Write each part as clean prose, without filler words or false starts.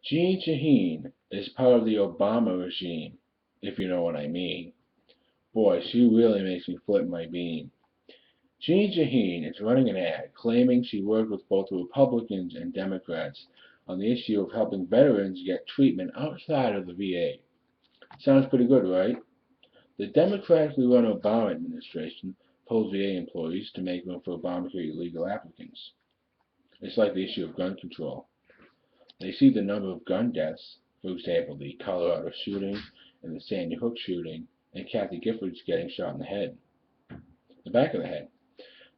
Jeane Shaheen is part of the Obama regime, if you know what I mean. Boy, she really makes me flip my bean. Jeane Shaheen is running an ad claiming she worked with both Republicans and Democrats on the issue of helping veterans get treatment outside of the VA. Sounds pretty good, right? The democratically run Obama administration told VA employees to make room for Obamacare illegal applicants. It's like the issue of gun control. They see the number of gun deaths, for example, the Colorado shooting and the sandyhook shooting, and Kathy Giffords getting shot in the back of the head.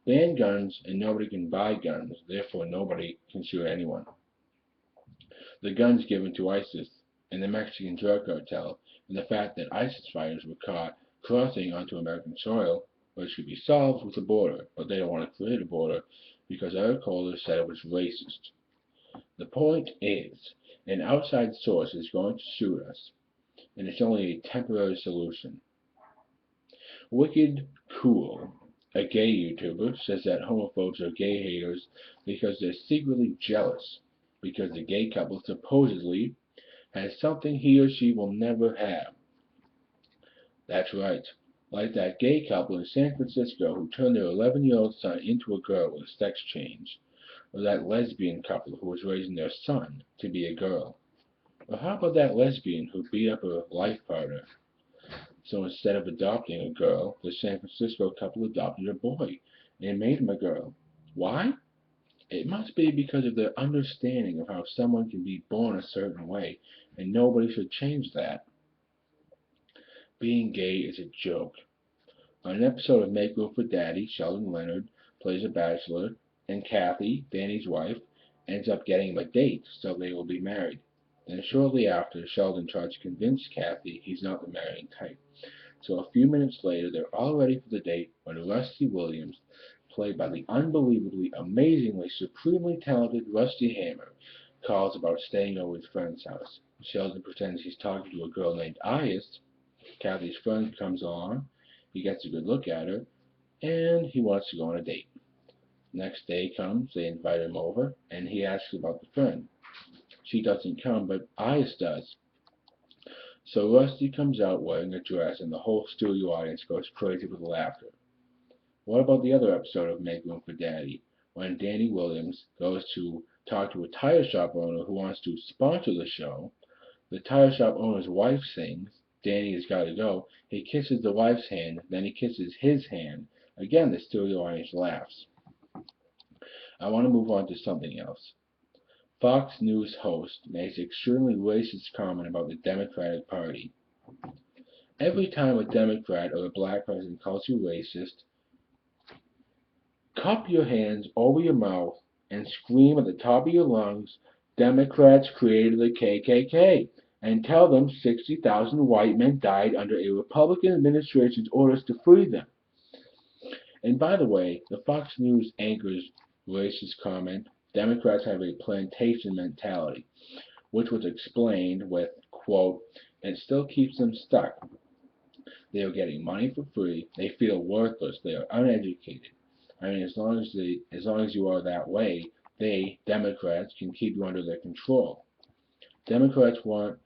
Ban guns and nobody can buy guns, therefore nobody can shoot anyone. The guns given to ISIS and the Mexican drug cartel, and the fact that ISIS fighters were caught crossing onto American soil, which could be solved with a border, but they don't want to create a border because Eric Holder said it was racist. The point is, an outside source is going to shoot us, and it's only a temporary solution. Wickydkewl, a gay YouTuber, says that homophobes are gay haters because they're secretly jealous because the gay couple supposedly has something he or she will never have. That's right, like that gay couple in San Francisco who turned their 11-year-old son into a girl with a sex change, or that lesbian couple who was raising their son to be a girl. Or how about that lesbian who beat up her life partner? So instead of adopting a girl, the San Francisco couple adopted a boy and made him a girl. Why? It must be because of their understanding of how someone can be born a certain way, and nobody should change that. Being gay is a joke. On an episode of Make Room for Daddy, Sheldon Leonard plays a bachelor, and Kathy, Danny's wife, ends up getting him a date so they will be married. Then shortly after, Sheldon tries to convince Kathy he's not the marrying type. So a few minutes later, they're all ready for the date when Rusty Williams, played by the unbelievably, amazingly, supremely talented Rusty Hammer, calls about staying over his friend's house. Sheldon pretends he's talking to a girl named Iyas. Kathy's friend comes along. He gets a good look at her, and he wants to go on a date. Next day comes, they invite him over, and he asks about the friend. She doesn't come, but Iyas does. So Rusty comes out wearing a dress, and the whole studio audience goes crazy with laughter. What about the other episode of Make Room for Daddy, when Danny Williams goes to talk to a tire shop owner who wants to sponsor the show? The tire shop owner's wife sings, Danny has got to go. He kisses the wife's hand, then he kisses his hand. Again, the studio audience laughs. I want to move on to something else. Fox News host makes extremely racist comment about the Democratic Party. Every time a Democrat or a black person calls you racist, cup your hands over your mouth and scream at the top of your lungs, Democrats created the KKK, and tell them 60,000 white men died under a Republican administration's orders to free them. And by the way, the Fox News anchor's racist comment, Democrats have a plantation mentality, which was explained with, quote, it still keeps them stuck. They are getting money for free. They feel worthless. They are uneducated. I mean, as long as you are that way, they, Democrats, can keep you under their control. Democrats want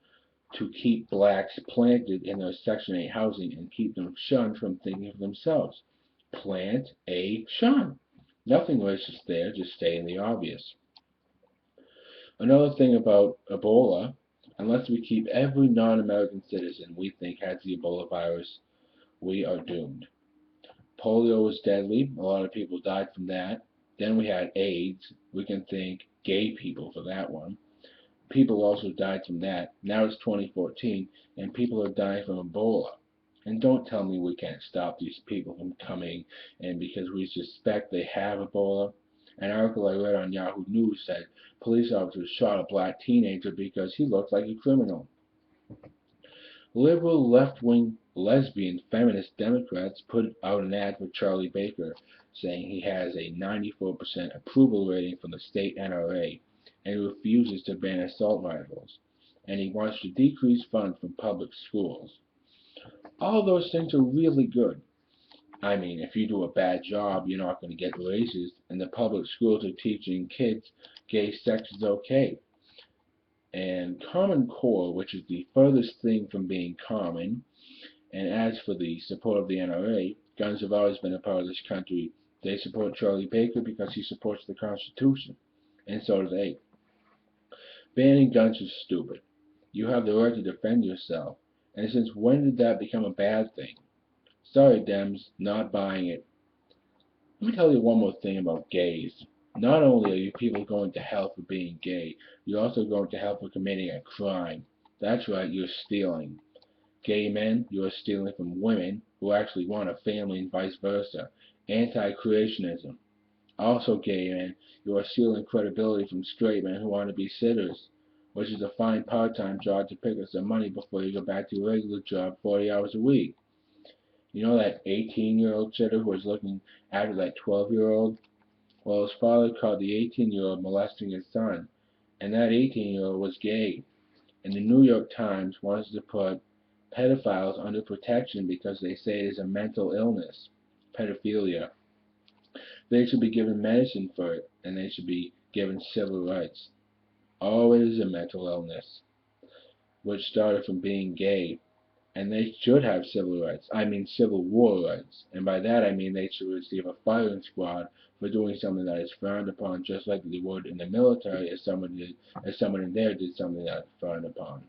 to keep blacks planted in their Section 8 housing and keep them shunned from thinking for themselves. Plant a shun. Nothing racist there, just stating the obvious. Another thing about Ebola, unless we keep every non-American citizen we think has the Ebola virus, we are doomed. Polio was deadly. A lot of people died from that. Then we had AIDS. We can thank gay people for that one. People also died from that. Now it's 2014, and people are dying from Ebola. And don't tell me we can't stop these people from coming in because we suspect they have Ebola. An article I read on Yahoo News said police officers shot a black teenager because he looked like a criminal. Liberal, left-wing, lesbian, feminist Democrats put out an ad for Charlie Baker, saying he has a 94% approval rating from the state NRA, and he refuses to ban assault rifles, and he wants to decrease funds from public schools. All those things are really good. I mean, if you do a bad job, you're not going to get raises, and the public schools are teaching kids gay sex is okay. And Common Core, which is the furthest thing from being common. And as for the support of the NRA, guns have always been a part of this country. They support Charlie Baker because he supports the Constitution, and so do they. Banning guns is stupid. You have the right to defend yourself. And since when did that become a bad thing? Sorry, Dems, not buying it. Let me tell you one more thing about gays. Not only are you people going to hell for being gay, you're also going to hell for committing a crime. That's right, you're stealing. Gay men, you are stealing from women who actually want a family and vice versa. Anti-creationism. Also gay men, you are stealing credibility from straight men who want to be sitters, which is a fine part-time job to pick up some money before you go back to your regular job 40 hours a week. You know that 18-year-old sitter who was looking after that 12-year-old? Well, his father caught the 18-year-old molesting his son, and that 18-year-old was gay. And the New York Times wants to put pedophiles under protection because they say it is a mental illness, pedophilia. They should be given medicine for it, and they should be given civil rights. Oh, it is a mental illness, which started from being gay, and they should have civil rights. I mean civil war rights. And by that I mean they should receive a firing squad for doing something that is frowned upon, just like they would in the military if someone in there did something that is frowned upon.